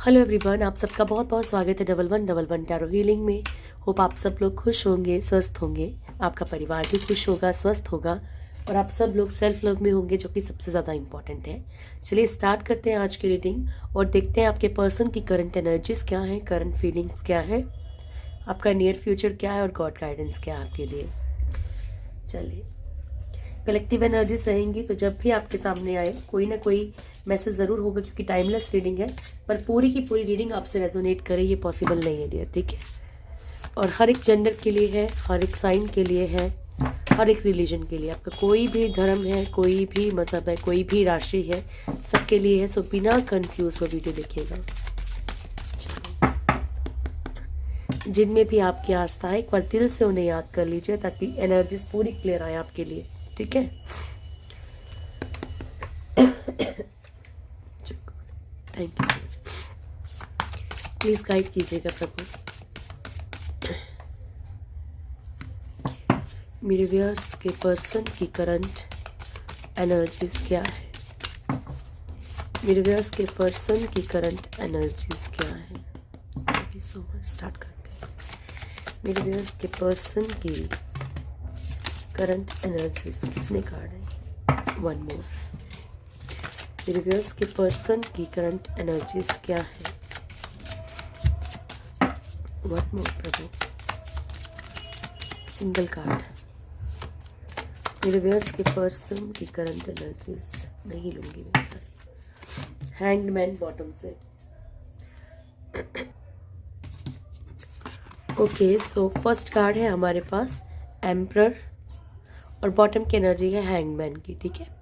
Hello everyone, आप सबका बहुत बहुत स्वागत है डबल वन टैरो हीलिंग में। होप आप सब लोग खुश होंगे, स्वस्थ होंगे, आपका परिवार भी खुश होगा, स्वस्थ होगा और आप सब लोग सेल्फ लव में होंगे, जो कि सबसे ज़्यादा इंपॉर्टेंट है। चलिए स्टार्ट करते हैं आज की रीडिंग और देखते हैं आपके पर्सन की करंट एनर्जीज क्या है, करंट फीलिंग्स क्या है, आपका नियर फ्यूचर क्या है और गॉड गाइडेंस क्या है आपके लिए। चलिए, कलेक्टिव एनर्जीज रहेंगी तो जब भी आपके सामने आए कोई ना कोई मैसेज ज़रूर होगा, क्योंकि टाइमलेस रीडिंग है। पर पूरी की पूरी रीडिंग आपसे रेजोनेट करे ये पॉसिबल नहीं है डियर, ठीक है। और हर एक जेंडर के लिए है, हर एक साइन के लिए है, हर एक रिलीजन के लिए। आपका कोई भी धर्म है, कोई भी मजहब है, कोई भी राशि है, सबके लिए है। सो बिना कंफ्यूज हो वीडियो देखिएगा। जिनमें भी आपकी आस्था है एक बार दिल से उन्हें याद कर लीजिए ताकि एनर्जीज पूरी क्लियर आए आपके लिए, ठीक है। Thank you so much. Please guide कीजिएगा प्रभु। मेरे व्यूअर्स के पर्सन की करंट एनर्जीज क्या है, मेरे व्यूअर्स के पर्सन की करंट एनर्जीज क्या है। Thank you so much. Start करते हैं। मेरे व्यूअर्स के पर्सन की करंट एनर्जीज कितने कार्ड हैं? One more. मेरे व्यूअर्स के पर्सन की करंट एनर्जीज क्या है? वन मोर प्रभु। Single card. मेरे व्यूअर्स के पर्सन की करंट एनर्जीज नहीं लूंगी मैं। हैंग्ड मैन बॉटम से। ओके, सो फर्स्ट कार्ड है हमारे पास एम्परर और बॉटम की एनर्जी है हैंग्ड मैन की, ठीक है।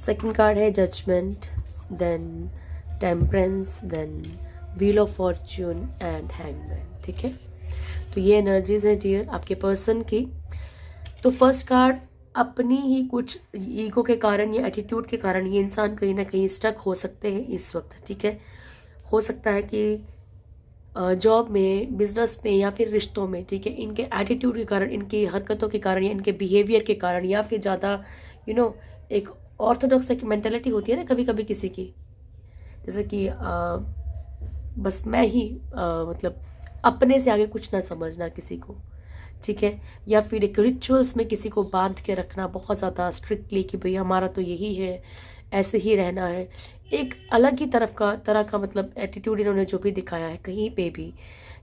सेकंड कार्ड है judgement, then temperance, then wheel of fortune and hangman, ठीक है। तो ये एनर्जीज है डियर आपके पर्सन की। तो फर्स्ट कार्ड, अपनी ही कुछ ईगो के कारण या एटीट्यूड के कारण ये इंसान कहीं ना कहीं स्टक हो सकते हैं इस वक्त, ठीक है। हो सकता है कि जॉब में, बिजनेस में या फिर रिश्तों में, ठीक है, इनके एटीट्यूड के कारण, इनकी हरकतों के कारण या इनके बिहेवियर के कारण या फिर ज़्यादा एक ऑर्थोडॉक्स एक मेंटेलिटी होती है ना कभी कभी किसी की, जैसे कि बस मैं ही मतलब अपने से आगे कुछ ना समझना किसी को, ठीक है। या फिर एक रिचुअल्स में किसी को बांध के रखना बहुत ज़्यादा स्ट्रिक्टली कि भाई हमारा तो यही है, ऐसे ही रहना है। एक अलग ही तरह का मतलब एटीट्यूड इन्होंने जो भी दिखाया है कहीं पे भी,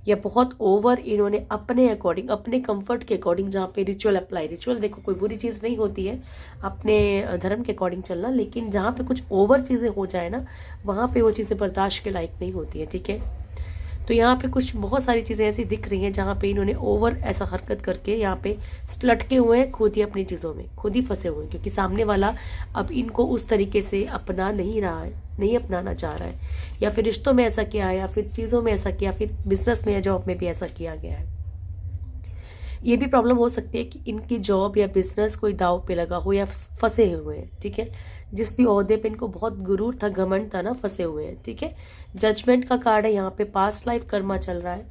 या बहुत ओवर इन्होंने अपने अकॉर्डिंग, अपने कंफर्ट के अकॉर्डिंग, जहाँ पे रिचुअल अप्लाई, रिचुअल देखो कोई बुरी चीज़ नहीं होती है अपने धर्म के अकॉर्डिंग चलना, लेकिन जहाँ पे कुछ ओवर चीज़ें हो जाए ना, वहाँ पे वो चीज़ें बर्दाश्त के लायक नहीं होती है, ठीक है। तो यहाँ पे कुछ बहुत सारी चीज़ें ऐसी दिख रही हैं जहाँ पे इन्होंने ओवर ऐसा हरकत करके यहाँ पे लटके हुए हैं, खुद ही अपनी चीज़ों में खुद ही फंसे हुए हैं, क्योंकि सामने वाला अब इनको उस तरीके से अपना नहीं रहा है, नहीं अपनाना चाह रहा है, या फिर रिश्तों में ऐसा किया है, या फिर चीज़ों में ऐसा किया, फिर बिजनेस में या जॉब में भी ऐसा किया गया है। ये भी प्रॉब्लम हो सकती है कि इनकी जॉब या बिजनेस कोई दाव पे लगा हो या फंसे हुए हैं, ठीक है। जिस भी ओहदे पे इनको बहुत गुरूर था, घमंड था ना, फंसे हुए हैं, ठीक है। जजमेंट का कार्ड है यहाँ पे, पास्ट लाइफ कर्मा चल रहा है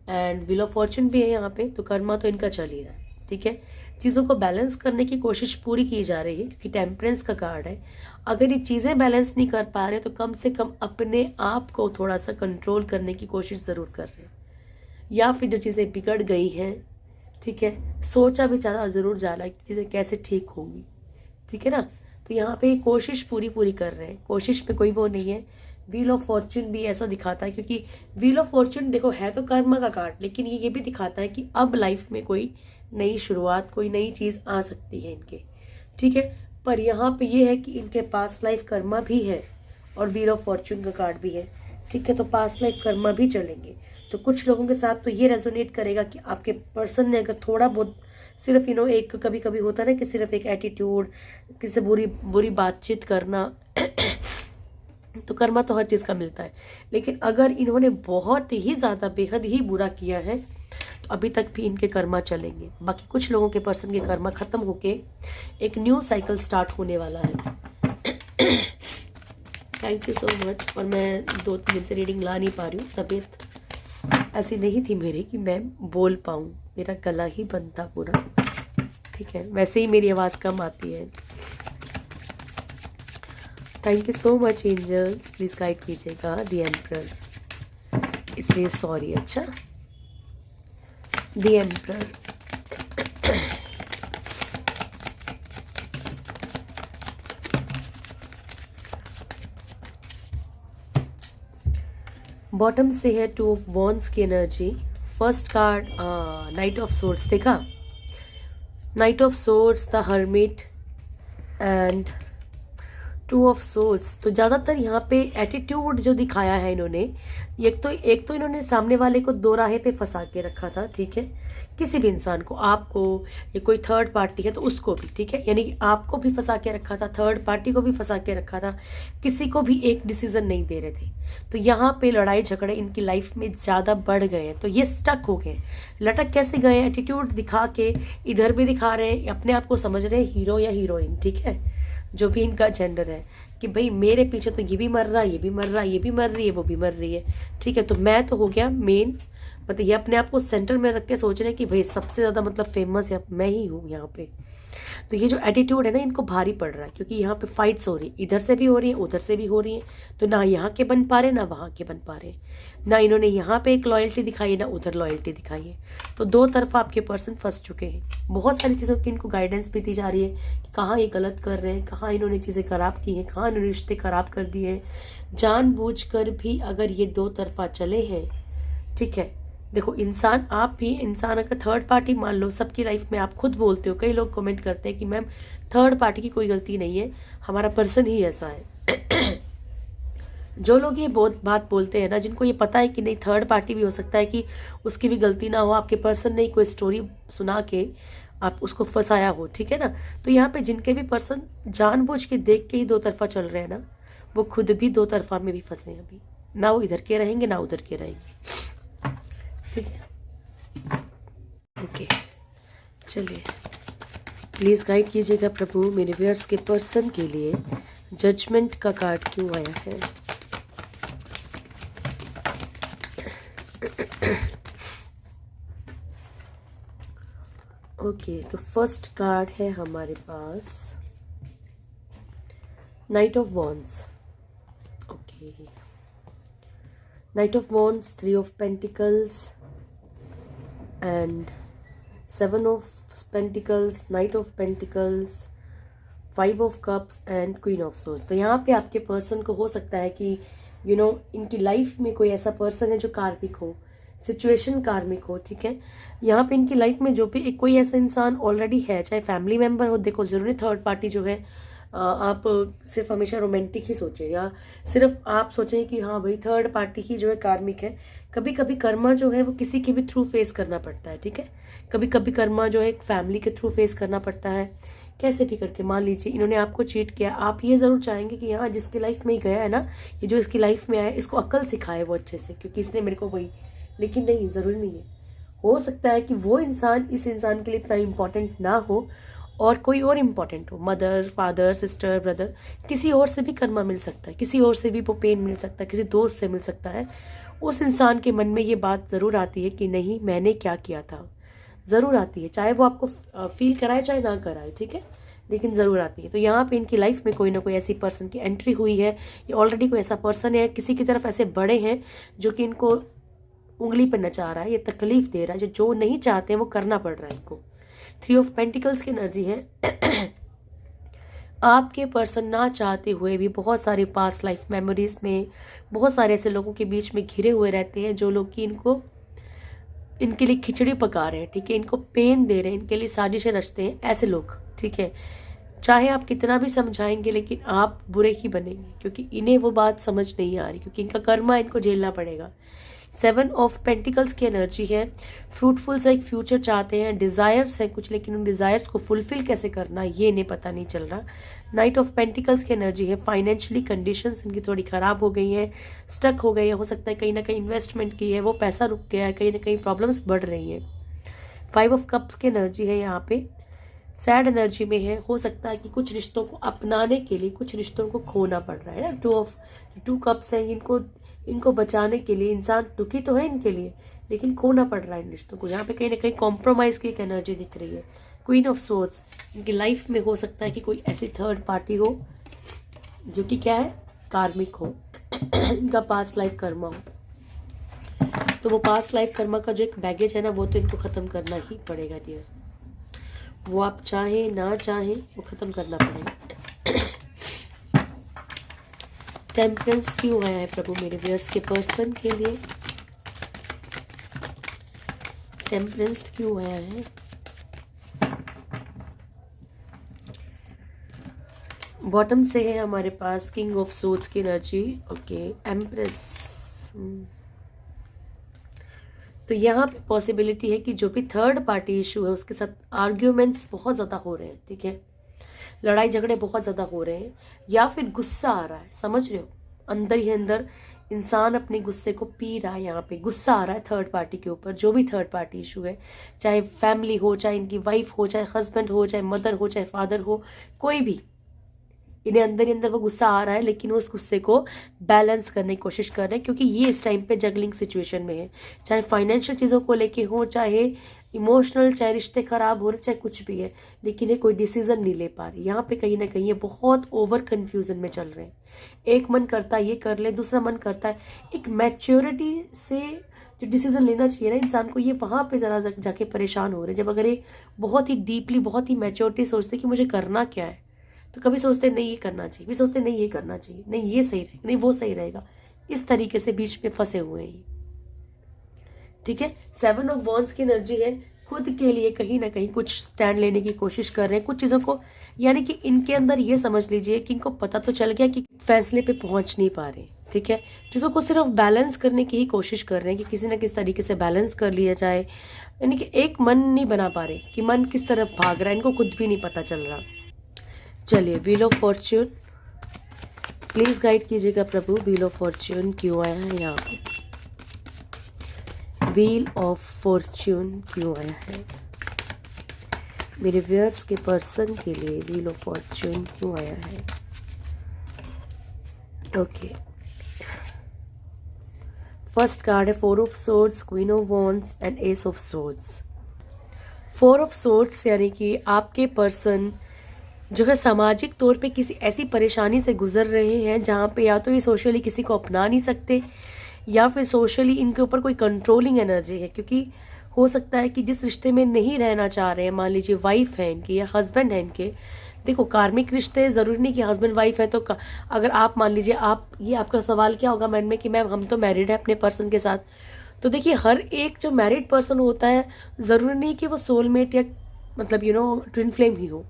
एंड व्हील ऑफ फॉर्च्यून भी है यहाँ पे, तो कर्मा तो इनका चल ही रहा है, ठीक है। चीज़ों को बैलेंस करने की कोशिश पूरी की जा रही है क्योंकि टेम्परेंस का कार्ड है। अगर ये चीज़ें बैलेंस नहीं कर पा रहे तो कम से कम अपने आप को थोड़ा सा कंट्रोल करने की कोशिश ज़रूर कर रहे हैं, या फिर जो चीज़ें बिगड़ गई हैं, ठीक है, सोचा विचारा ज़रूर जा रहा है कि चीज़ें कैसे ठीक होंगी, ठीक है ना। तो यहाँ पे कोशिश पूरी कर रहे हैं, कोशिश पे कोई वो नहीं है। व्हील ऑफ फॉर्च्यून भी ऐसा दिखाता है, क्योंकि व्हील ऑफ फॉर्च्यून देखो है तो कर्म का कार्ड, लेकिन ये भी दिखाता है कि अब लाइफ में कोई नई शुरुआत, कोई नई चीज़ आ सकती है इनके, ठीक है। पर यहाँ पे ये है कि इनके पास लाइफ कर्मा भी है और व्हील ऑफ फॉर्च्यून का कार्ड भी है, ठीक है। तो पास्ट लाइफ कर्मा भी चलेंगे। तो कुछ लोगों के साथ तो ये रेजोनेट करेगा कि आपके पर्सन ने अगर थोड़ा बहुत सिर्फ एक कभी कभी होता है ना कि सिर्फ एक एटीट्यूड, किसी से बुरी बातचीत करना तो कर्मा तो हर चीज़ का मिलता है, लेकिन अगर इन्होंने बहुत ही ज़्यादा बेहद ही बुरा किया है तो अभी तक भी इनके कर्मा चलेंगे। बाकी कुछ लोगों के पर्सन के कर्मा खत्म होके एक न्यू साइकिल स्टार्ट होने वाला है। Thank you so much. और मैं 2-3 दिन से रीडिंग ला नहीं पा रही हूँ, तबीयत ऐसी नहीं थी मेरी कि मैं बोल पाऊँ, मेरा गला ही बंद था पूरा, ठीक है। वैसे ही मेरी आवाज़ कम आती है। Thank you so much angels, please guide कीजिएगा द एम्परर, इसलिए सॉरी। अच्छा, द एम्परर, बॉटम से है 2 ऑफ वॉन्ड्स की energy. First card knight of swords, देखा, knight of swords, the hermit and 2 of swords. तो ज़्यादातर यहाँ पे एटीट्यूड जो दिखाया है इन्होंने, एक तो इन्होंने सामने वाले को दो राहे पे फंसा के रखा था, ठीक है, किसी भी इंसान को, आपको, या कोई थर्ड पार्टी है तो उसको भी, ठीक है, यानी कि आपको भी फंसा के रखा था, थर्ड पार्टी को भी फंसा के रखा था, किसी को भी एक डिसीजन नहीं दे रहे थे। तो यहाँ पे लड़ाई झगड़े इनकी लाइफ में ज़्यादा बढ़ गए हैं, तो ये स्टक हो गए। लटक कैसे गए? एटीट्यूड दिखा के, इधर भी दिखा रहे हैं, अपने आप को समझ रहे हैं हीरो या हीरोइन, ठीक है, जो भी इनका जेंडर है, कि भाई मेरे पीछे तो ये भी मर रहा है, ये भी मर रहा है, ये भी मर रही है, वो भी मर रही है, ठीक है, तो मैं तो हो गया मेन। मतलब ये अपने आप को सेंटर में रख के सोच रहे हैं कि भाई सबसे ज़्यादा मतलब फेमस या मैं ही हूँ यहाँ पे। तो ये जो एटीट्यूड है ना, इनको भारी पड़ रहा है, क्योंकि यहाँ पे फाइट्स हो रही है, इधर से भी हो रही है, उधर से भी हो रही है, तो ना यहाँ के बन पा रहे, ना वहाँ के बन पा रहे, ना इन्होंने यहाँ पे एक लॉयल्टी दिखाई है, ना उधर लॉयल्टी दिखाई है। तो दो तरफा आपके पर्सन फंस चुके हैं। बहुत सारी चीज़ों की इनको गाइडेंस भी दी जा रही है कि कहाँ ये गलत कर रहे हैं, कहाँ इन्होंने चीज़ें खराब की हैं, कहाँ इन्होंने रिश्ते खराब कर दिए हैं। जानबूझकर भी अगर ये दो तरफा चले हैं, ठीक है, देखो इंसान, आप भी इंसान अगर थर्ड पार्टी मान लो सबकी लाइफ में, आप खुद बोलते हो, कई लोग कमेंट करते हैं कि मैम थर्ड पार्टी की कोई गलती नहीं है, हमारा पर्सन ही ऐसा है। जो लोग ये बात बोलते हैं ना, जिनको ये पता है कि नहीं थर्ड पार्टी भी हो सकता है कि उसकी भी गलती ना हो, आपके पर्सन ने कोई स्टोरी सुना के आप उसको फंसाया हो, ठीक है ना, तो यहाँ पे जिनके भी पर्सन जानबूझ के देख के ही दो तरफा चल रहे हैं ना, वो खुद भी दो तरफा में भी फंसे हैं अभी, ना वो इधर के रहेंगे ना उधर के रहेंगे, ठीक है। ओके, चलिए प्लीज गाइड कीजिएगा प्रभु, मेरे व्यूअर्स के पर्सन के लिए जजमेंट का कार्ड क्यों आया है। ओके, तो फर्स्ट कार्ड है हमारे पास knight of wands. Okay, knight of wands, 3 of pentacles and 7 of pentacles, knight of pentacles, 5 of cups and queen of swords. तो यहाँ पे आपके पर्सन को हो सकता है कि इनकी लाइफ में कोई ऐसा पर्सन है जो कार्मिक हो, सिचुएशन कार्मिक हो, ठीक है। यहाँ पे इनकी लाइफ में जो भी कोई ऐसा इंसान ऑलरेडी है, चाहे फैमिली मेंबर हो, देखो जरूरी थर्ड पार्टी जो है, आप सिर्फ हमेशा रोमांटिक ही सोचें या सिर्फ आप सोचें कि हाँ भाई थर्ड पार्टी ही जो है कार्मिक है। कभी कभी कर्मा जो है वो किसी के भी थ्रू फेस करना पड़ता है, ठीक है। कभी कभी कर्मा जो है एक फैमिली के थ्रू फेस करना पड़ता है, कैसे भी करके। मान लीजिए इन्होंने आपको चीट किया, आप ये जरूर चाहेंगे कि यहाँ जिसकी लाइफ में ही गया है ना, ये जो इसकी लाइफ में आया, इसको अक्ल सिखाए वो अच्छे से, क्योंकि इसने मेरे को वही, लेकिन नहीं, जरूरी नहीं है। हो सकता है कि वो इंसान इस इंसान के लिए इतना इम्पोर्टेंट ना हो और कोई और इम्पोर्टेंट हो, मदर, फादर, सिस्टर, ब्रदर, किसी और से भी कर्मा मिल सकता है, किसी और से भी वो पेन मिल सकता है, किसी दोस्त से मिल सकता है। उस इंसान के मन में ये बात ज़रूर आती है कि नहीं मैंने क्या किया था, ज़रूर आती है, चाहे वो आपको फील कराए चाहे ना कराए, ठीक है, लेकिन ज़रूर आती है। तो यहाँ पे इनकी लाइफ में कोई ना कोई ऐसी पर्सन की एंट्री हुई है, या ऑलरेडी कोई ऐसा पर्सन है, किसी की तरफ ऐसे बड़े हैं जो कि इनको उंगली पर नचा रहा है, ये तकलीफ दे रहा है, जो नहीं चाहते हैं वो करना पड़ रहा है इनको। 3 ऑफ पेंटिकल्स की एनर्जी है। आपके पर्सन ना चाहते हुए भी बहुत सारे पास्ट लाइफ मेमोरीज में बहुत सारे ऐसे लोगों के बीच में घिरे हुए रहते हैं, जो लोग कि इनके लिए खिचड़ी पका रहे हैं, ठीक है, इनको पेन दे रहे हैं, इनके लिए साजिशें रचते हैं, ऐसे लोग, ठीक है। चाहे आप कितना भी समझाएंगे लेकिन आप बुरे ही बनेंगे, क्योंकि इन्हें वो बात समझ नहीं आ रही, क्योंकि इनका कर्मा इनको झेलना पड़ेगा। 7 ऑफ पेंटिकल्स की एनर्जी है। फ्रूटफुल सा एक फ्यूचर चाहते हैं, डिज़ायर्स है कुछ, लेकिन उन डिज़ायर्स को फुलफिल कैसे करना ये इन्हें पता नहीं चल रहा। नाइट ऑफ पेंटिकल्स की एनर्जी है। फाइनेंशियली कंडीशंस इनकी थोड़ी ख़राब हो गई हैं, स्टक हो गई है, हो सकता है कहीं ना कहीं इन्वेस्टमेंट की है वो पैसा रुक गया है, कहीं ना कहीं प्रॉब्लम्स बढ़ रही हैं। 5 ऑफ कप्स की एनर्जी है, यहाँ पे सैड एनर्जी में है। हो सकता है कि कुछ रिश्तों को अपनाने के लिए कुछ रिश्तों को खोना पड़ रहा है ना। 2 कप्स हैं, इनको बचाने के लिए इंसान दुखी तो है इनके लिए, लेकिन खोना पड़ रहा है इन रिश्तों को। यहाँ पे कहीं ना कहीं कॉम्प्रोमाइज की एक एनर्जी दिख रही है। क्वीन ऑफ सोर्ड्स, इनकी लाइफ में हो सकता है कि कोई ऐसी थर्ड पार्टी हो जो कि क्या है, कार्मिक हो, इनका पास्ट लाइफ कर्मा हो। तो वो पास्ट लाइफ कर्मा का जो एक बैगेज है ना, वो तो इनको ख़त्म करना ही पड़ेगा डियर। वो आप चाहें ना चाहें वो ख़त्म करना पड़ेगा। टेम्परेंस क्यों आया है प्रभु मेरे व्यूअर्स के पर्सन के लिए? टेम्परेंस क्यों आया है? बॉटम से है हमारे पास किंग ऑफ सोर्ड्स की एनर्जी। Okay, empress. तो यहाँ पे पॉसिबिलिटी है कि जो भी थर्ड पार्टी इशू है उसके साथ आर्ग्यूमेंट्स बहुत ज़्यादा हो रहे हैं, ठीक है, लड़ाई झगड़े बहुत ज़्यादा हो रहे हैं, या फिर गुस्सा आ रहा है, समझ रहे हो, अंदर ही अंदर इंसान अपने गुस्से को पी रहा है। यहाँ पे गुस्सा आ रहा है थर्ड पार्टी के ऊपर, जो भी थर्ड पार्टी इशू है, चाहे फैमिली हो, चाहे इनकी वाइफ हो, चाहे हस्बैंड हो, चाहे मदर हो, चाहे फादर हो, कोई भी, इन्हें अंदर ही अंदर वो गुस्सा आ रहा है, लेकिन वो उस गुस्से को बैलेंस करने की कोशिश कर रहे हैं, क्योंकि ये इस टाइम पे जगलिंग सिचुएशन में है, चाहे फाइनेंशियल चीज़ों को लेके हो, चाहे इमोशनल, चाहे रिश्ते खराब हो रहे, चाहे कुछ भी है, लेकिन ये कोई डिसीजन नहीं ले पा रहे। यहाँ पे कहीं ना कहीं ये बहुत ओवर कंफ्यूजन में चल रहे हैं। एक मन करता है ये कर ले, दूसरा मन करता है, एक मैच्योरिटी से जो डिसीजन लेना चाहिए ना इंसान को, ये वहाँ पे जरा जाके परेशान हो रहे हैं। जब अगर ये बहुत ही डीपली, बहुत ही मैच्योरिटी सोचते कि मुझे करना क्या है, तो कभी सोचते नहीं ये करना चाहिए, भी सोचते नहीं ये करना चाहिए, नहीं ये सही रहेगा, नहीं वो सही रहेगा, इस तरीके से बीच में फंसे हुए हैं, ठीक है। 7 ऑफ वॉन्ड्स की एनर्जी है, खुद के लिए कहीं ना कहीं कुछ स्टैंड लेने की कोशिश कर रहे हैं, कुछ चीज़ों को, यानी कि इनके अंदर ये समझ लीजिए कि इनको पता तो चल गया कि फैसले पे पहुंच नहीं पा रहे, ठीक है, चीज़ों को सिर्फ बैलेंस करने की ही कोशिश कर रहे हैं कि किसी ना किसी तरीके से बैलेंस कर लिया जाए, यानी कि एक मन नहीं बना पा रहे कि मन किस तरफ भाग रहा है, इनको खुद भी नहीं पता चल रहा। चलिए, wheel of Fortune please guide कीजिएगा प्रभु, व्हील ऑफ फॉर्च्यून क्यों आया है यहाँ पे? व्हील ऑफ फॉर्च्यून क्यों आया है मेरे व्यूअर्स के पर्सन के लिए? व्हील ऑफ फॉर्च्यून क्यों आया है? ओके, फर्स्ट कार्ड है 4 of swords, queen of wands and S of swords. 4 of swords यानी कि आपके पर्सन जो है सामाजिक तौर पे किसी ऐसी परेशानी से गुजर रहे हैं जहाँ पे या तो ये सोशली किसी को अपना नहीं सकते, या फिर सोशली इनके ऊपर कोई कंट्रोलिंग एनर्जी है, क्योंकि हो सकता है कि जिस रिश्ते में नहीं रहना चाह रहे हैं, मान लीजिए वाइफ है इनकी या हस्बैंड है इनके, देखो कार्मिक रिश्ते ज़रूरी नहीं कि हस्बैंड वाइफ है, तो अगर आप मान लीजिए आप, ये आपका सवाल क्या होगा माइंड में कि मैम हम तो मैरिड है अपने पर्सन के साथ, तो देखिए हर एक जो मैरिड पर्सन होता है ज़रूरी नहीं कि वो सोलमेट या मतलब ट्विन फ्लेम ही हो,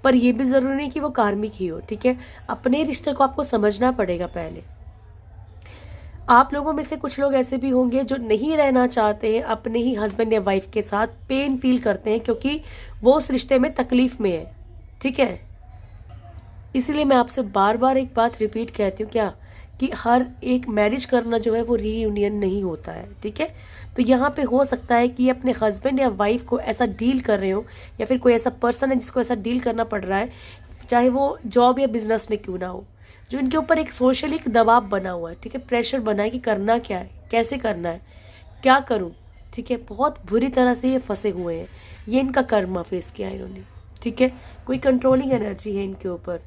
पर ये भी ज़रूरी नहीं कि वो कार्मिक ही हो, ठीक है। अपने रिश्ते को आपको समझना पड़ेगा पहले। आप लोगों में से कुछ लोग ऐसे भी होंगे जो नहीं रहना चाहते हैं अपने ही हस्बैंड या वाइफ के साथ, पेन फील करते हैं क्योंकि वो उस रिश्ते में तकलीफ में है, ठीक है। इसलिए मैं आपसे बार बार एक बात रिपीट कहती हूँ क्या, कि हर एक मैरिज करना जो है वो रीयूनियन नहीं होता है, ठीक है। तो यहाँ पे हो सकता है कि अपने हस्बैंड या वाइफ को ऐसा डील कर रहे हो, या फिर कोई ऐसा पर्सन है जिसको ऐसा डील करना पड़ रहा है, चाहे वो जॉब या बिजनेस में क्यों ना हो, जो इनके ऊपर एक सोशली दबाव बना हुआ है, ठीक है, प्रेशर बना है कि करना क्या है, कैसे करना है, क्या करूँ, ठीक है। बहुत बुरी तरह से ये फंसे हुए हैं, ये इनका कर्मा फेस किया इन्होंने, ठीक है। कोई कंट्रोलिंग एनर्जी है इनके ऊपर,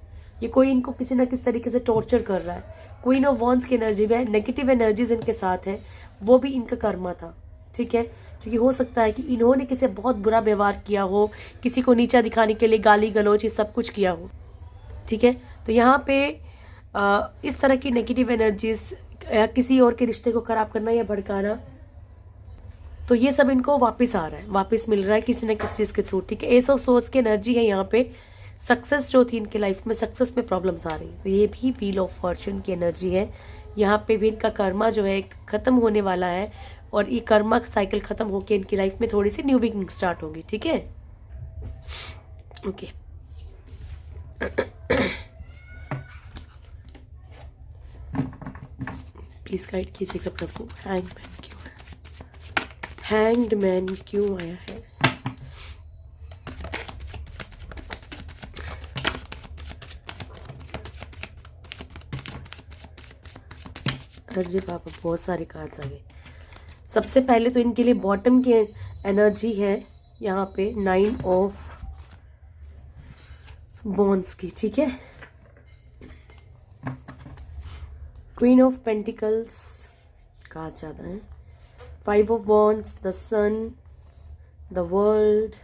ये कोई इनको किसी ना किसी तरीके से टॉर्चर कर रहा है। क्वीन ऑफ वॉन्ड्स की एनर्जी में नेगेटिव एनर्जीज इनके साथ है, वो भी इनका कर्मा था, ठीक है। क्योंकि हो सकता है कि इन्होंने किसी बहुत बुरा व्यवहार किया हो, किसी को नीचा दिखाने के लिए गाली गलौज ये सब कुछ किया हो, ठीक है। तो यहाँ पे इस तरह की नेगेटिव एनर्जीज या किसी और के रिश्ते को खराब करना या भड़काना, तो ये सब इनको वापस आ रहा है, वापस मिल रहा है किसी न किसी चीज़ के थ्रू, ठीक है। एस ऑफ सोर्ड्स की एनर्जी है यहाँ पे, सक्सेस जो थी इनके लाइफ में, सक्सेस में प्रॉब्लम्स आ रही है, तो ये भी व्हील ऑफ फॉर्च्यून की एनर्जी है। यहाँ पे भी इनका कर्मा जो है खत्म होने वाला है, और ये कर्मा साइकिल खत्म होकर इनकी लाइफ में थोड़ी सी न्यू बिगिनिंग स्टार्ट होगी, ठीक है। ओके, प्लीज गाइड कीजिएगा प्रभु, हैंगमैन क्यों है? हैंग्ड मैन क्यों आया है? अरे बाबा, बहुत सारे कार्ड्स आ गए। सबसे पहले तो इनके लिए बॉटम की एनर्जी है यहाँ पे 9 ऑफ वॉन्ड्स की, ठीक है। क्वीन ऑफ पेंटिकल्स कहा जाता है, 5 of wands, the sun, the world,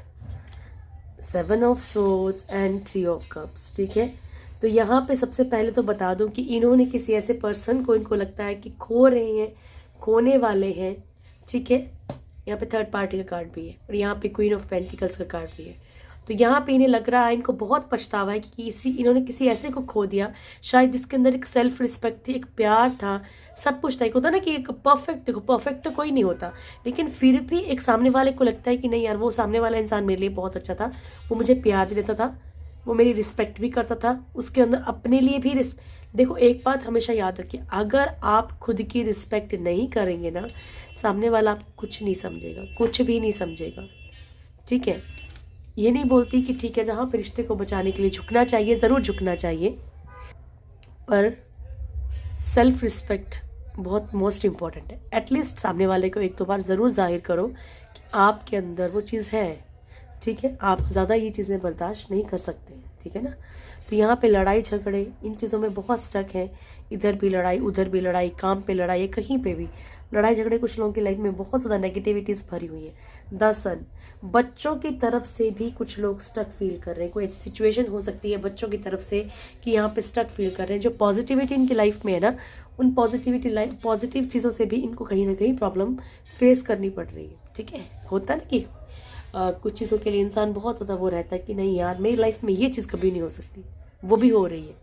7 of swords and 3 of cups. ठीक है, तो यहाँ पे सबसे पहले तो बता दूं कि इन्होंने किसी ऐसे पर्सन को, इनको लगता है कि खो रहे हैं, खोने वाले हैं। ठीक है, यहाँ पे थर्ड पार्टी का कार्ड भी है और यहाँ पे क्वीन ऑफ पेंटिकल्स का कार्ड भी है। तो यहाँ पे इन्हें लग रहा है, इनको बहुत पछतावा है कि इन्होंने किसी ऐसे को खो दिया शायद जिसके अंदर एक सेल्फ रिस्पेक्ट थी, एक प्यार था, सब कुछ था। एक होता ना कि एक परफेक्ट, देखो परफेक्ट तो कोई नहीं होता, लेकिन फिर भी एक सामने वाले को लगता है कि नहीं यार, वो सामने वाला इंसान मेरे लिए बहुत अच्छा था, वो मुझे प्यार भी देता था, वो मेरी रिस्पेक्ट भी करता था, उसके अंदर अपने लिए भी देखो एक बात हमेशा याद रखिए, अगर आप खुद की रिस्पेक्ट नहीं करेंगे ना, सामने वाला आपको कुछ नहीं समझेगा, कुछ भी नहीं समझेगा। ठीक है, ये नहीं बोलती कि ठीक है, जहाँ पे रिश्ते को बचाने के लिए झुकना चाहिए, ज़रूर झुकना चाहिए, पर सेल्फ रिस्पेक्ट बहुत मोस्ट इम्पॉर्टेंट है। एटलीस्ट सामने वाले को एक दो बार ज़रूर जाहिर करो कि आपके अंदर वो चीज़ है। ठीक है, आप ज़्यादा ये चीज़ें बर्दाश्त नहीं कर सकते। ठीक है ना, तो यहाँ पे लड़ाई झगड़े, इन चीज़ों में बहुत स्टक है, इधर भी लड़ाई, उधर भी लड़ाई, काम पे लड़ाई, कहीं पे भी लड़ाई झगड़े, कुछ लोगों की लाइफ में बहुत ज़्यादा नेगेटिविटीज़ भरी हुई है। द सन, बच्चों की तरफ से भी कुछ लोग स्टक फील कर रहे हैं, कोई ऐसी सिचुएशन हो सकती है बच्चों की तरफ से कि यहाँ पे स्टक फील कर रहे हैं। जो पॉजिटिविटी इनकी लाइफ में है ना, उन पॉजिटिव चीज़ों से भी इनको कहीं ना कहीं प्रॉब्लम फेस करनी पड़ रही है। ठीक है, होता है ना कि कुछ चीज़ों के लिए इंसान बहुत ज़्यादा वो रहता है कि नहीं यार, मेरी लाइफ में ये चीज़ कभी नहीं हो सकती, वो भी हो रही है।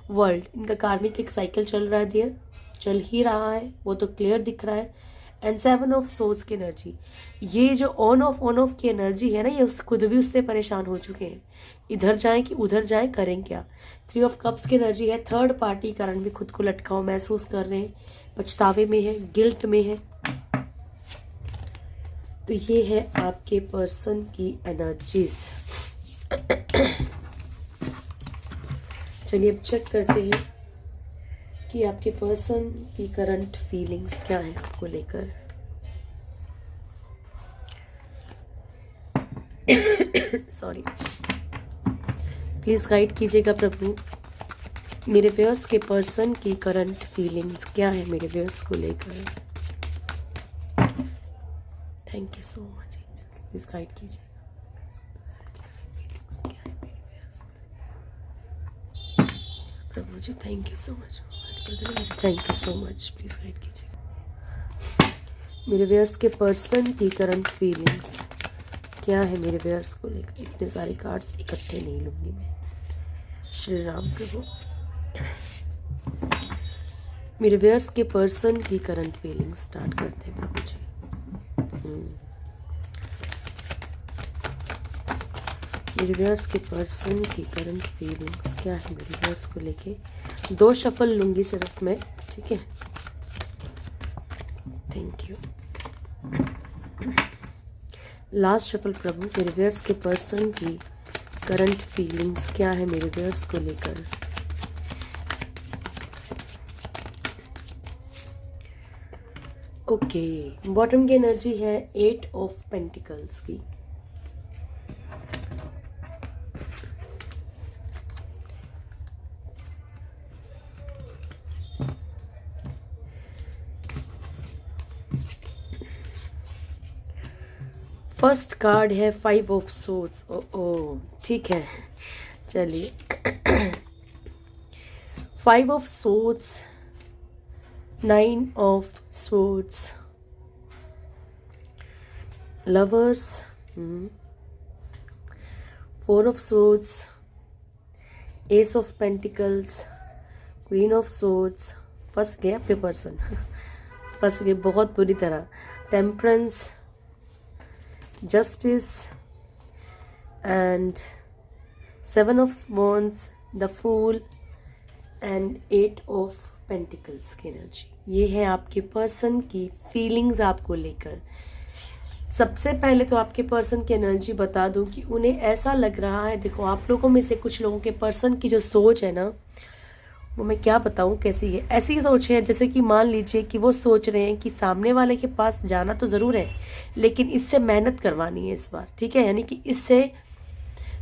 वर्ल्ड, इनका कार्मिक एक साइकिल चल रहा है डियर, चल ही रहा है, वो तो क्लियर दिख रहा है। एंड 7 ऑफ सोर्ड्स की एनर्जी, ये जो ऑन ऑफ की एनर्जी है ना, ये खुद भी उससे परेशान हो चुके हैं, इधर जाएं कि उधर जाएं, करें क्या। 3 ऑफ कप्स की एनर्जी है, थर्ड पार्टी कारण भी खुद को लटकाव महसूस कर रहे हैं, पछतावे में है, गिल्ट में है। तो ये है आपके पर्सन की एनर्जीज। चलिए अब चेक करते हैं कि आपके पर्सन की करंट फीलिंग्स क्या है आपको लेकर। सॉरी, प्लीज गाइड कीजिएगा प्रभु, मेरे व्यूअर्स के पर्सन की करंट फीलिंग्स क्या है मेरे व्यूअर्स को लेकर। Thank you so much angels, please guide कीजिएगा प्रभु जी। Thank you so much, thank you so much, please guide कीजिएगा मेरे व्यूअर्स के पर्सन की करंट फीलिंग्स क्या है मेरे व्यूअर्स को लेकर। इतने सारे कार्ड्स इकट्ठे नहीं लूंगी मैं, श्री राम प्रभु। मेरे व्यूअर्स के पर्सन की करंट फीलिंग्स स्टार्ट करते हैं प्रभु जी। मेरे व्यूअर्स के पर्सन की करंट फीलिंग्स क्या है मेरे व्यूअर्स को लेके। 2 शफल लूंगी सिर्फ मैं, ठीक है। Thank you. लास्ट शफल प्रभु, मेरे व्यूअर्स के पर्सन की करंट फीलिंग्स क्या है मेरे व्यूअर्स को लेकर। ओके, बॉटम की एनर्जी है 8 ऑफ पेंटिकल्स की। फर्स्ट कार्ड है 5 ऑफ सोर्ड्स। ओ ठीक है, चलिए 5 of swords, 9 of swords, lovers, 4 of swords, ace of pentacles, queen of swords. फंस गए आपके पर्सन, फंस गए बहुत बुरी तरह। Temperance, justice and 7 of wands, the fool and 8 of pentacles की एनर्जी। ये है आपके पर्सन की फीलिंग्स आपको लेकर। सबसे पहले तो आपके पर्सन की एनर्जी बता दूं कि उन्हें ऐसा लग रहा है, देखो आप लोगों में से कुछ लोगों के पर्सन की जो सोच है ना, वो मैं क्या बताऊं कैसी है। ऐसी सोच है जैसे कि मान लीजिए कि वो सोच रहे हैं कि सामने वाले के पास जाना तो ज़रूर है, लेकिन इससे मेहनत करवानी है इस बार, ठीक है, यानी कि इससे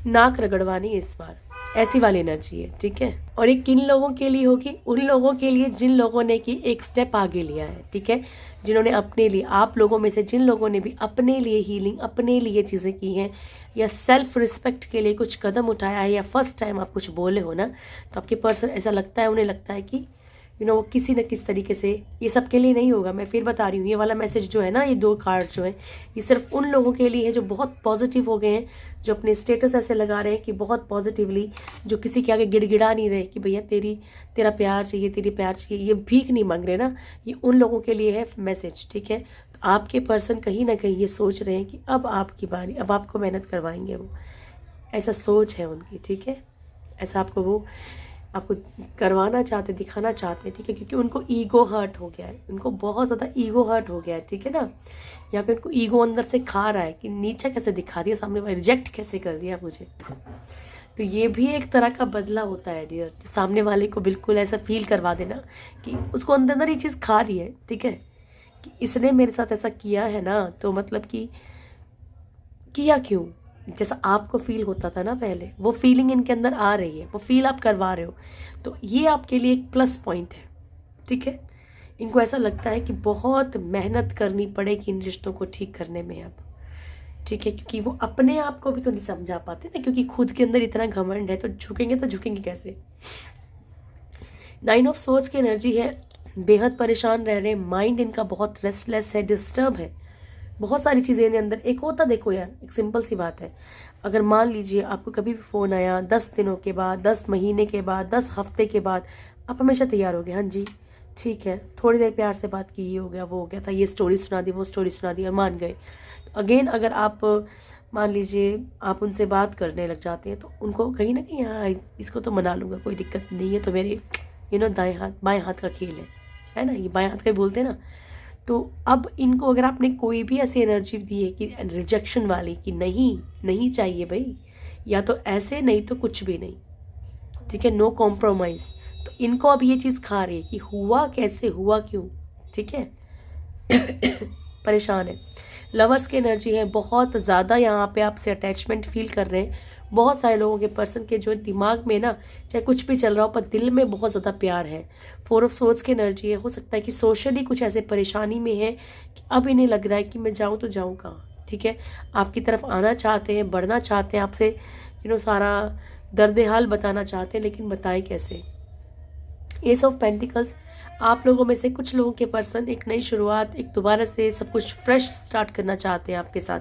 नाक रगड़वानी है इस बार। ऐसी वाली एनर्जी है, ठीक है। और ये किन लोगों के लिए होगी? उन लोगों के लिए जिन लोगों ने कि एक स्टेप आगे लिया है, ठीक है, जिन्होंने अपने लिए, आप लोगों में से जिन लोगों ने भी अपने लिए हीलिंग, अपने लिए चीज़ें की हैं, या सेल्फ रिस्पेक्ट के लिए कुछ कदम उठाया है, या फर्स्ट टाइम आप कुछ बोले हो ना, तो आपके पर्सन ऐसा लगता है, उन्हें लगता है कि वो किसी न किसी तरीके से, ये सबके लिए नहीं होगा, मैं फिर बता रही हूँ, ये वाला मैसेज जो है ना, ये 2 कार्ड जो है, ये सिर्फ उन लोगों के लिए है जो बहुत पॉजिटिव हो गए हैं, जो अपने स्टेटस ऐसे लगा रहे हैं कि बहुत पॉजिटिवली, जो किसी के आगे गिड़गिड़ा नहीं रहे कि भैया तेरा प्यार चाहिए, तेरी प्यार चाहिए, ये भीख नहीं मांग रहे ना, ये उन लोगों के लिए है मैसेज, ठीक है। तो आपके पर्सन कहीं ना कहीं ये सोच रहे हैं कि अब आपकी बारी, अब आपको मेहनत करवाएंगे वो, ऐसा सोच है उनकी, ठीक है, ऐसा आपको करवाना चाहते, दिखाना चाहते हैं, ठीक है, क्योंकि उनको ईगो हर्ट हो गया है, उनको बहुत ज़्यादा ईगो हर्ट हो गया है, ठीक है ना। यहाँ पे उनको ईगो अंदर से खा रहा है कि नीचा कैसे दिखा दिया सामने वाले, रिजेक्ट कैसे कर दिया मुझे। तो ये भी एक तरह का बदला होता है डियर, सामने वाले को बिल्कुल ऐसा फील करवा देना कि उसको अंदर अंदर ये चीज़ खा रही है, ठीक है, कि इसने मेरे साथ ऐसा किया है ना, तो मतलब कि किया क्यों, जैसा आपको फील होता था ना पहले, वो फीलिंग इनके अंदर आ रही है, वो फील आप करवा रहे हो, तो ये आपके लिए एक प्लस पॉइंट है, ठीक है। इनको ऐसा लगता है कि बहुत मेहनत करनी पड़ेगी इन रिश्तों को ठीक करने में अब, ठीक है, क्योंकि वो अपने आप को भी तो नहीं समझा पाते ना, क्योंकि खुद के अंदर इतना घमंड है, तो झुकेंगे कैसे। 9 ऑफ सोर्ड्स की एनर्जी है, बेहद परेशान रह रहे हैं, माइंड इनका बहुत रेस्टलेस है, डिस्टर्ब है, बहुत सारी चीज़ें इनके अंदर। एक होता, देखो यार, एक सिंपल सी बात है, अगर मान लीजिए आपको कभी भी फ़ोन आया 10 दिनों के बाद, 10 महीने के बाद, 10 हफ्ते के बाद, आप हमेशा तैयार हो गए, हाँ जी ठीक है, थोड़ी देर प्यार से बात की, ये हो गया, वो हो गया था, ये स्टोरी सुना दी, वो स्टोरी सुना दी, और मान गए। अगेन अगर आप मान लीजिए आप उनसे बात करने लग जाते हैं, तो उनको कहीं ना कहीं, हाँ इसको तो मना लूँगा, कोई दिक्कत नहीं है, तो मेरे दाएं हाथ बाएं हाथ का खेल है ना, ये बाएं हाथ का ही बोलते हैं ना। तो अब इनको अगर आपने कोई भी ऐसी एनर्जी दी है कि रिजेक्शन वाली, कि नहीं चाहिए भाई, या तो ऐसे, नहीं तो कुछ भी नहीं, ठीक है, नो कॉम्प्रोमाइज़, तो इनको अब ये चीज़ खा रही है कि हुआ कैसे, हुआ क्यों, ठीक है। परेशान है। लवर्स की एनर्जी है, बहुत ज़्यादा यहाँ पे आपसे अटैचमेंट फील कर रहे हैं। बहुत सारे लोगों के पर्सन के जो दिमाग में ना, चाहे कुछ भी चल रहा हो, पर दिल में बहुत ज़्यादा प्यार है। 4 ऑफ सोर्ड्स की एनर्जी है, हो सकता है कि सोशली कुछ ऐसे परेशानी में है कि अब इन्हें लग रहा है कि मैं जाऊँ तो जाऊँ कहाँ, ठीक है। आपकी तरफ आना चाहते हैं, बढ़ना चाहते हैं, आपसे सारा दर्द हाल बताना चाहते हैं, लेकिन बताएं कैसे। एस ऑफ पेंटिकल्स, आप लोगों में से कुछ लोगों के पर्सन एक नई शुरुआत, एक दोबारा से सब कुछ फ्रेश स्टार्ट करना चाहते हैं आपके साथ।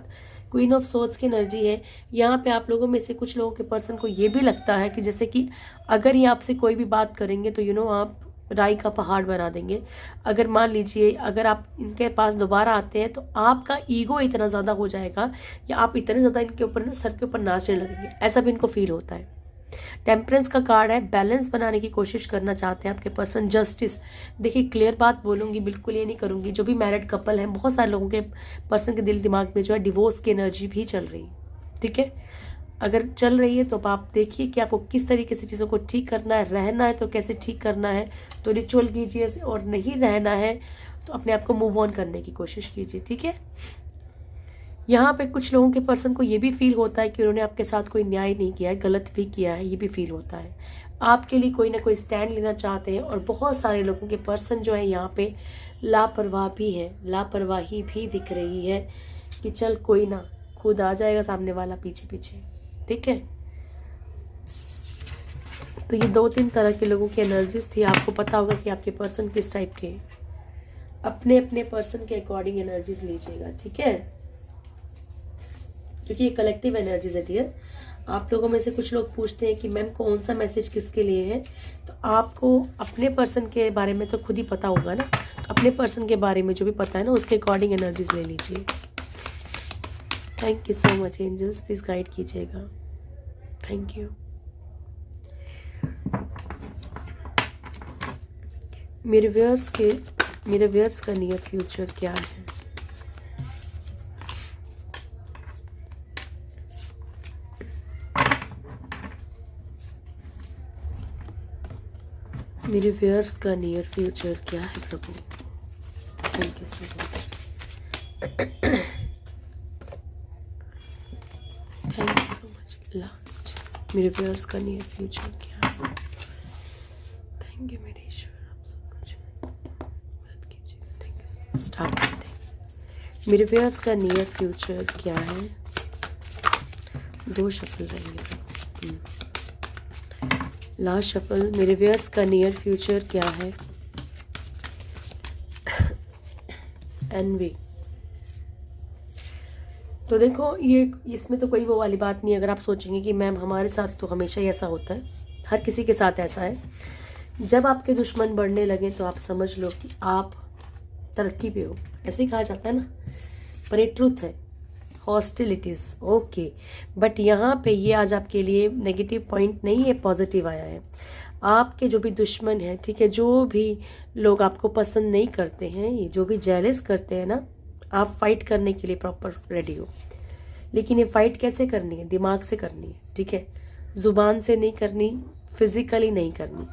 क्वीन ऑफ सोर्ड्स की एनर्जी है, यहाँ पे आप लोगों में से कुछ लोगों के पर्सन को ये भी लगता है कि जैसे कि अगर ये आपसे कोई भी बात करेंगे तो आप राई का पहाड़ बना देंगे। अगर मान लीजिए अगर आप इनके पास दोबारा आते हैं, तो आपका ईगो इतना ज़्यादा हो जाएगा, या आप इतने ज़्यादा इनके ऊपर सर के ऊपर नाचने लगेंगे, ऐसा भी इनको फील होता है। टेम्परेंस का कार्ड है, बैलेंस बनाने की कोशिश करना चाहते हैं आपके पर्सन। जस्टिस, देखिए क्लियर बात बोलूंगी, बिल्कुल ये नहीं करूंगी, जो भी मैरिड कपल हैं, बहुत सारे लोगों के पर्सन के दिल दिमाग में जो है डिवोर्स की एनर्जी भी चल रही है, ठीक है। अगर चल रही है तो आप देखिए कि आपको किस तरीके से चीज़ों को ठीक करना है, रहना है तो कैसे ठीक करना है, तो रिचुअल कीजिए, और नहीं रहना है तो अपने आप को मूव ऑन करने की कोशिश कीजिए, ठीक है। यहाँ पे कुछ लोगों के पर्सन को ये भी फील होता है कि उन्होंने आपके साथ कोई न्याय नहीं किया है, गलत भी किया है, ये भी फील होता है। आपके लिए कोई ना कोई स्टैंड लेना चाहते हैं, और बहुत सारे लोगों के पर्सन जो है यहाँ पे लापरवाह भी है, लापरवाही भी दिख रही है कि चल कोई ना, खुद आ जाएगा सामने वाला पीछे पीछे, ठीक है। तो ये 2-3 तरह के लोगों की एनर्जीज थी। आपको पता होगा कि आपके पर्सन किस टाइप के, अपने अपने पर्सन के अकॉर्डिंग एनर्जीज लीजिएगा, ठीक है, क्योंकि ये कलेक्टिव एनर्जीज है डियर। आप लोगों में से कुछ लोग पूछते हैं कि मैम कौन सा मैसेज किसके लिए है, तो आपको अपने पर्सन के बारे में तो खुद ही पता होगा ना, तो अपने पर्सन के बारे में जो भी पता है ना, उसके अकॉर्डिंग एनर्जीज ले लीजिए। Thank you so much angels, please guide कीजिएगा, थैंक यू। मेरे व्यूअर्स का नियर फ्यूचर क्या है? मेरे व्यूअर्स का नियर फ्यूचर क्या है प्रभु? Thank you so much, thank you so much. Last मेरे व्यूअर्स का नियर फ्यूचर क्या है? थैंक यू मेरे ईश्वर, आप सब कुछ मदद कीजिए। Thank you. स्टार्ट करते हैं। मेरे व्यूअर्स का नियर फ्यूचर क्या है? 2 शफल रहेंगे। लास्ट शफल, मेरे व्यूअर्स का नियर फ्यूचर क्या है? एनवी। तो देखो, ये इसमें तो कोई वो वाली बात नहीं। अगर आप सोचेंगे कि मैम हमारे साथ तो हमेशा ही ऐसा होता है, हर किसी के साथ ऐसा है। जब आपके दुश्मन बढ़ने लगे तो आप समझ लो कि आप तरक्की पे हो, ऐसे ही कहा जाता है ना, पर ये ट्रुथ है। हॉस्टिलिटीज, ओके, बट यहाँ पे ये आज आपके लिए नेगेटिव पॉइंट नहीं है, पॉजिटिव आया है। आपके जो भी दुश्मन है, ठीक है, जो भी लोग आपको पसंद नहीं करते हैं, ये जो भी जेलस करते हैं ना, आप फाइट करने के लिए प्रॉपर रेडी हो। लेकिन ये फाइट कैसे करनी है? दिमाग से करनी है, ठीक है, जुबान से नहीं करनी, फिजिकली नहीं करनी।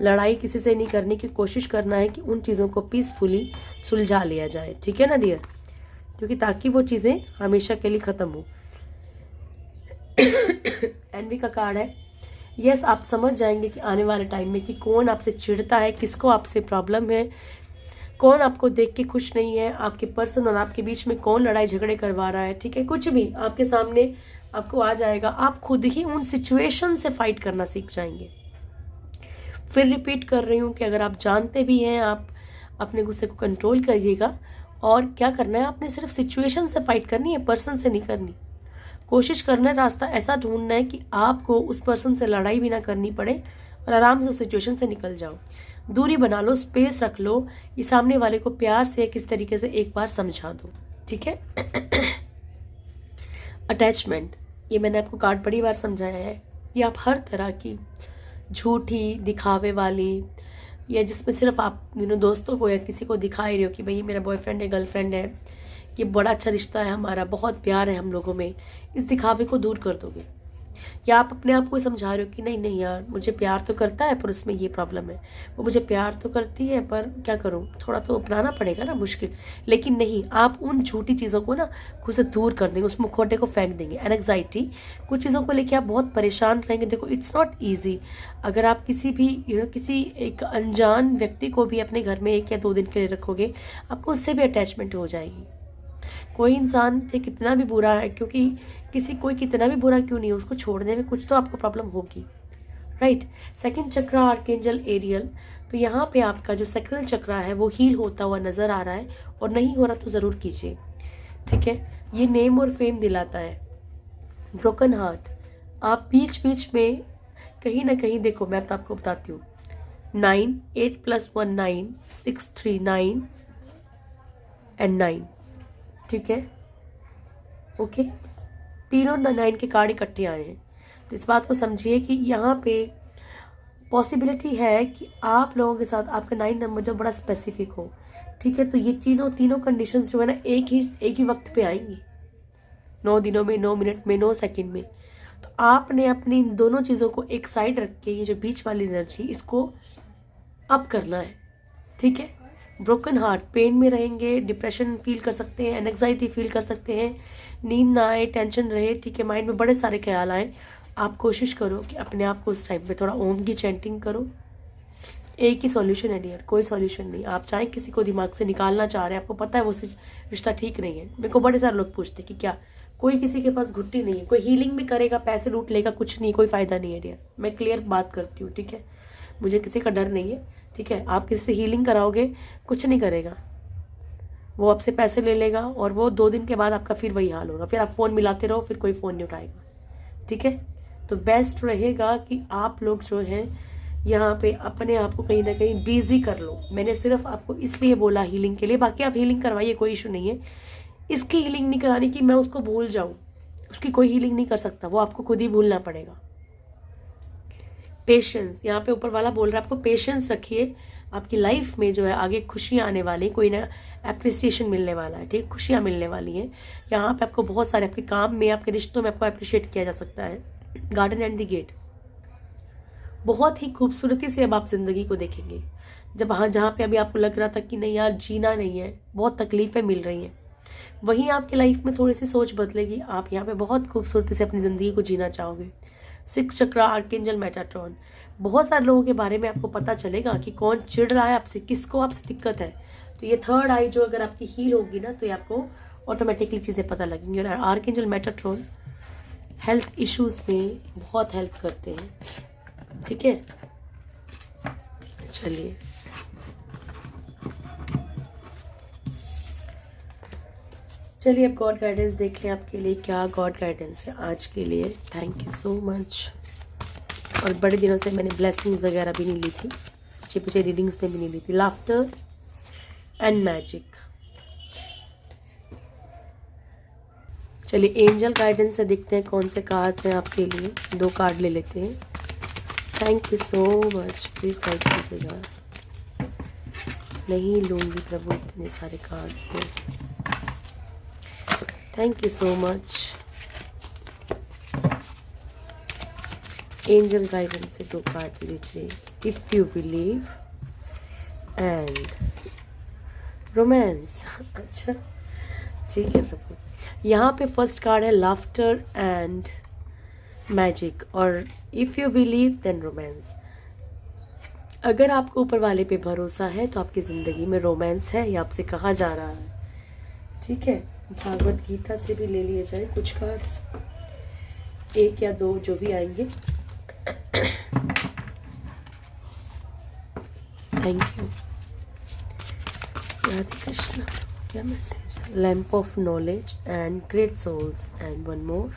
लड़ाई किसी से नहीं करने की कोशिश करना है कि उन चीज़ों को पीसफुली सुलझा लिया जाए, ठीक है ना डियर, क्योंकि ताकि वो चीज़ें हमेशा के लिए ख़त्म हो। एनवी का कार्ड है। यस, आप समझ जाएंगे कि आने वाले टाइम में कि कौन आपसे चिढ़ता है, किसको आपसे प्रॉब्लम है, कौन आपको देख के खुश नहीं है, आपके पर्सन और आपके बीच में कौन लड़ाई झगड़े करवा रहा है, ठीक है, कुछ भी आपके सामने आपको आ जाएगा। आप खुद ही उन सिचुएशन से फाइट करना सीख जाएंगे। फिर रिपीट कर रही हूँ कि अगर आप जानते भी हैं, आप अपने गुस्से को कंट्रोल करिएगा। और क्या करना है, आपने सिर्फ सिचुएशन से फाइट करनी है, पर्सन से नहीं करनी। कोशिश करना है रास्ता ऐसा ढूंढना है कि आपको उस पर्सन से लड़ाई भी ना करनी पड़े और आराम से उस सिचुएशन से निकल जाओ। दूरी बना लो, स्पेस रख लो, ये सामने वाले को प्यार से किस तरीके से एक बार समझा दो, ठीक है। अटैचमेंट, ये मैंने आपको कार्ड बड़ी बार समझाया है। ये आप हर तरह की झूठी, दिखावे वाली, या जिसमें सिर्फ आप दोस्तों को या किसी को दिखा ही रहे हो कि भाई ये मेरा बॉयफ्रेंड है, गर्लफ्रेंड है, ये बड़ा अच्छा रिश्ता है हमारा, बहुत प्यार है हम लोगों में, इस दिखावे को दूर कर दोगे। या आप अपने आप को समझा रहे हो कि नहीं नहीं यार, मुझे प्यार तो करता है पर उसमें ये प्रॉब्लम है, वो मुझे प्यार तो करती है पर क्या करूं, थोड़ा तो अपनाना पड़ेगा ना, मुश्किल। लेकिन नहीं, आप उन झूठी चीज़ों को ना खुद से दूर कर देंगे, उस मुखौटे को फेंक देंगे। एंग्जाइटी, कुछ चीज़ों को लेकर आप बहुत परेशान रहेंगे। देखो, इट्स नॉट ईजी। अगर आप किसी भी किसी एक अनजान व्यक्ति को भी अपने घर में 1 या 2 दिन के लिए रखोगे, आपको उससे भी अटैचमेंट हो जाएगी। कोई इंसान थे कितना भी बुरा है, क्योंकि कोई कितना भी बुरा क्यों नहीं है, उसको छोड़ने में कुछ तो आपको प्रॉब्लम होगी, राइट। सेकंड चक्र आर्कएंजल एरियल, तो यहाँ पे आपका जो सैक्रल चक्र है वो हील होता हुआ नजर आ रहा है, और नहीं हो रहा तो जरूर कीजिए, ठीक है। ये नेम और फेम दिलाता है। ब्रोकन हार्ट, आप बीच बीच में कहीं ना कहीं, देखो मैं तो आपको बताती हूँ, 9, 8 + 1 9, 6 3 9 एंड 9, ठीक है, ओके। तीनों 9 के कार्ड इकट्ठे आए हैं, तो इस बात को समझिए कि यहाँ पे पॉसिबिलिटी है कि आप लोगों के साथ आपका 9 नंबर जो बड़ा स्पेसिफिक हो, ठीक है। तो ये तीनों कंडीशंस जो है ना, एक ही वक्त पे आएंगी, 9 दिनों में, 9 मिनट में, 9 सेकंड में। तो आपने अपनी इन दोनों चीज़ों को एक साइड रख के, ये जो बीच वाली एनर्जी, इसको अप करना है, ठीक है। ब्रोकन हार्ट, पेन में रहेंगे, डिप्रेशन फील कर सकते हैं, एंग्जाइटी फील कर सकते हैं, नींद ना आए, टेंशन रहे, ठीक है, माइंड में बड़े सारे ख्याल आए। आप कोशिश करो कि अपने आप को उस टाइम पे थोड़ा ओम की चैंटिंग करो। एक ही सॉल्यूशन है डियर, कोई सॉल्यूशन नहीं। आप चाहे किसी को दिमाग से निकालना चाह रहे हैं, आपको पता है वो रिश्ता ठीक नहीं है। मेरे को बड़े सारे लोग पूछते कि क्या कोई किसी के पास घुट्टी नहीं है, कोई हीलिंग भी करेगा, पैसे लूट लेगा, कुछ नहीं, कोई फायदा नहीं है डियर। मैं क्लियर बात करती हूँ, ठीक है, मुझे किसी का डर नहीं है, ठीक है। आप किसी से हीलिंग कराओगे, कुछ नहीं करेगा, वो आपसे पैसे ले लेगा, और वो 2 दिन के बाद आपका फिर वही हाल होगा, फिर आप फ़ोन मिलाते रहो, फिर कोई फ़ोन नहीं उठाएगा, ठीक है। तो बेस्ट रहेगा कि आप लोग जो हैं यहाँ पे अपने आप को कहीं ना कहीं बिजी कर लो। मैंने सिर्फ आपको इसलिए बोला हीलिंग के लिए, बाकी आप हीलिंग करवाइए, कोई इशू नहीं है। इसकी हीलिंग नहीं करानी कि मैं उसको भूल जाऊँ, उसकी कोई हीलिंग नहीं कर सकता, वो आपको खुद ही भूलना पड़ेगा। पेशेंस, यहाँ पे ऊपर वाला बोल रहा है आपको पेशेंस रखिए, आपकी लाइफ में जो है आगे खुशियाँ आने वाली, कोई ना एप्रिसिएशन मिलने वाला है, ठीक, खुशियाँ मिलने वाली हैं। यहाँ पे आपको बहुत सारे, आपके काम में, आपके रिश्तों में आपको अप्रिशिएट किया जा सकता है। गार्डन एंड द गेट, बहुत ही खूबसूरती से अब आप जिंदगी को देखेंगे। जहाँ पे अभी आपको लग रहा था कि नहीं यार जीना नहीं है, बहुत तकलीफें मिल रही हैं, वहीं आपकी लाइफ में थोड़ी सी सोच बदलेगी, आप यहाँ पे बहुत खूबसूरती से अपनी ज़िंदगी को जीना चाहोगे। 6 चक्रा आर्कएंजल मेटाट्रॉन। बहुत सारे लोगों के बारे में आपको पता चलेगा कि कौन चिढ़ रहा है आपसे, किसको आपसे दिक्कत है। तो ये थर्ड आई जो अगर आपकी हील होगी ना, तो ये आपको ऑटोमेटिकली चीज़ें पता लगेंगी। और आर्कएंजल मेटाट्रॉन हेल्थ इश्यूज में बहुत हेल्प करते हैं, ठीक है। चलिए अब गॉड गाइडेंस देख लें आपके लिए, क्या गॉड गाइडेंस है आज के लिए। Thank you so much. और बड़े दिनों से मैंने ब्लेसिंग्स वगैरह भी नहीं ली थी, पीछे रीडिंग्स में भी नहीं ली थी। Laughter and magic. चलिए एंजल गाइडेंस से देखते हैं कौन से कार्ड्स हैं आपके लिए। 2 कार्ड ले लेते हैं। Thank you so much, please guide कीजिएगा। नहीं लूँगी प्रभु इतने सारे कार्ड्स में। Thank you so much. Angel guidance से 2 कार्ड दीजिए। If you believe and romance. अच्छा ठीक है प्रभु। यहाँ पे फर्स्ट कार्ड है लाफ्टर एंड मैजिक, और if you believe then romance. अगर आपको ऊपर वाले पे भरोसा है तो आपकी जिंदगी में रोमांस है, ये आपसे कहा जा रहा है, ठीक है। भागवत गीता से भी ले लिए जाए कुछ कार्ड्स, 1 या 2 जो भी आएंगे। Thank you. राधे कृष्णा। क्या मैसेज है? Lamp of knowledge and great souls and one more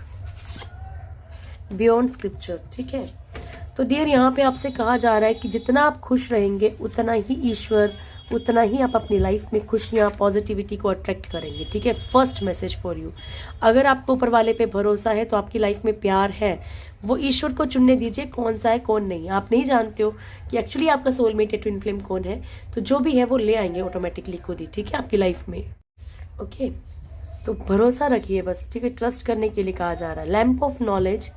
beyond scripture, ठीक है। तो डियर यहाँ पे आपसे कहा जा रहा है कि जितना आप खुश रहेंगे उतना ही ईश्वर, उतना ही आप अपनी लाइफ में खुशियाँ, पॉजिटिविटी को अट्रैक्ट करेंगे, ठीक है। First message for you. अगर आपको ऊपर वाले पे भरोसा है तो आपकी लाइफ में प्यार है, वो ईश्वर को चुनने दीजिए कौन सा है कौन नहीं। आप नहीं जानते हो कि एक्चुअली आपका सोलमेट या ट्विन फ्लेम कौन है, तो जो भी है वो ले आएंगे ऑटोमेटिकली खुद ही, ठीक है, आपकी लाइफ में। ओके, तो भरोसा रखिए बस, ठीक है। ट्रस्ट करने के लिए कहा जा रहा है। लैम्प ऑफ नॉलेज,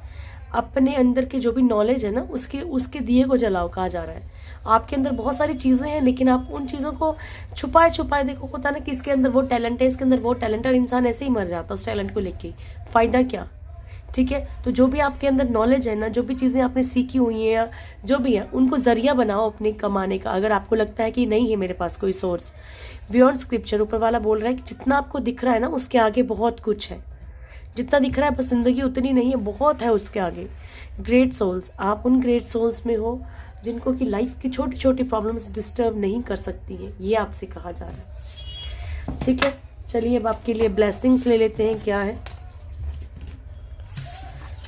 अपने अंदर की जो भी नॉलेज है ना, उसके दिए को जलाओ, कहा जा रहा है। आपके अंदर बहुत सारी चीज़ें हैं, लेकिन आप उन चीज़ों को छुपाए देखो, होता ना कि इसके अंदर वो टैलेंट है, इसके अंदर वो टैलेंट है, और इंसान ऐसे ही मर जाता है उस टैलेंट को लेके। फ़ायदा क्या, ठीक है। तो जो भी आपके अंदर नॉलेज है ना, जो भी चीज़ें आपने सीखी हुई हैं या जो भी है, उनको जरिया बनाओ अपने कमाने का। अगर आपको लगता है कि नहीं है मेरे पास कोई सोर्स, बियॉन्ड स्क्रिप्चर, ऊपर वाला बोल रहा है कि जितना आपको दिख रहा है ना, उसके आगे बहुत कुछ है। जितना दिख रहा है बस जिंदगी उतनी नहीं है, बहुत है उसके आगे। ग्रेट सोल्स, आप उन ग्रेट सोल्स में हो जिनको कि लाइफ की छोटी छोटी प्रॉब्लम्स डिस्टर्ब नहीं कर सकती है, ये आपसे कहा जा रहा है, ठीक है। चलिए अब आपके लिए ब्लेसिंग्स ले लेते हैं, क्या है।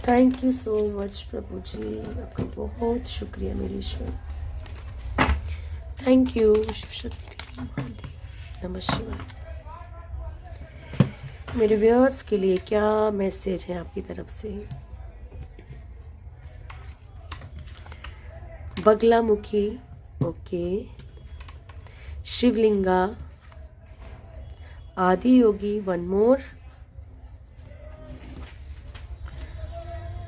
थैंक यू सो मच प्रभु जी, आपका बहुत शुक्रिया मेरे ईश्वर। थैंक यू शिव शक्ति महादेव, नमः शिवाय। मेरे व्यूअर्स के लिए क्या मैसेज है आपकी तरफ से। बगलामुखी, ओके। शिवलिंगा, आदि योगी, वन मोर,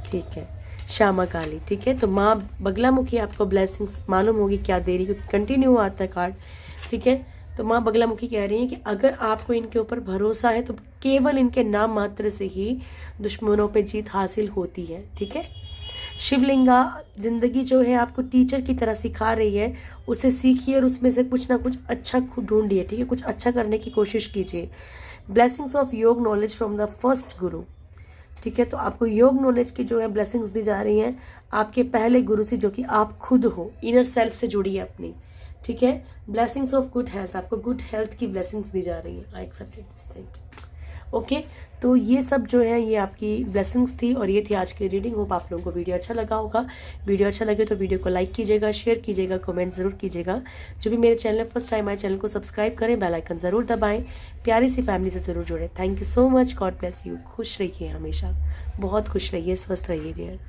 ठीक है। श्यामा काली, ठीक है। तो माँ बगलामुखी आपको ब्लेसिंग्स मालूम होगी क्या दे रही, क्योंकि कंटिन्यू आता है कार्ड, ठीक है। तो माँ बगलामुखी कह रही है कि अगर आपको इनके ऊपर भरोसा है तो केवल इनके नाम मात्र से ही दुश्मनों पे जीत हासिल होती है, ठीक है। शिवलिंगा, जिंदगी जो है आपको टीचर की तरह सिखा रही है, उसे सीखिए और उसमें से कुछ ना कुछ अच्छा ढूंढिए, ठीक है। कुछ अच्छा करने की कोशिश कीजिए। ब्लेसिंग्स ऑफ योग नॉलेज फ्रॉम द फर्स्ट गुरु, ठीक है। तो आपको योग नॉलेज की जो है ब्लेसिंग्स दी जा रही हैं आपके पहले गुरु से, जो कि आप खुद हो, इनर सेल्फ से जुड़ी है अपनी, ठीक है। ब्लेसिंग्स ऑफ गुड हेल्थ, आपको गुड हेल्थ की ब्लेसिंग्स दी जा रही है। I accepted this, thank you. Okay, तो ये सब जो है ये आपकी ब्लेसिंग्स थी और ये थी आज की रीडिंग। होप आप लोगों को वीडियो अच्छा लगा होगा। वीडियो अच्छा लगे तो वीडियो को लाइक कीजिएगा, शेयर कीजिएगा, कमेंट जरूर कीजिएगा। जो भी मेरे चैनल फर्स्ट टाइम आए, चैनल को सब्सक्राइब करें, बेल आइकन जरूर दबाएं, प्यारी सी फैमिली से जरूर जुड़े। Thank you so much, God bless you. खुश रहिए हमेशा, बहुत खुश रहिए, स्वस्थ रहिए डियर।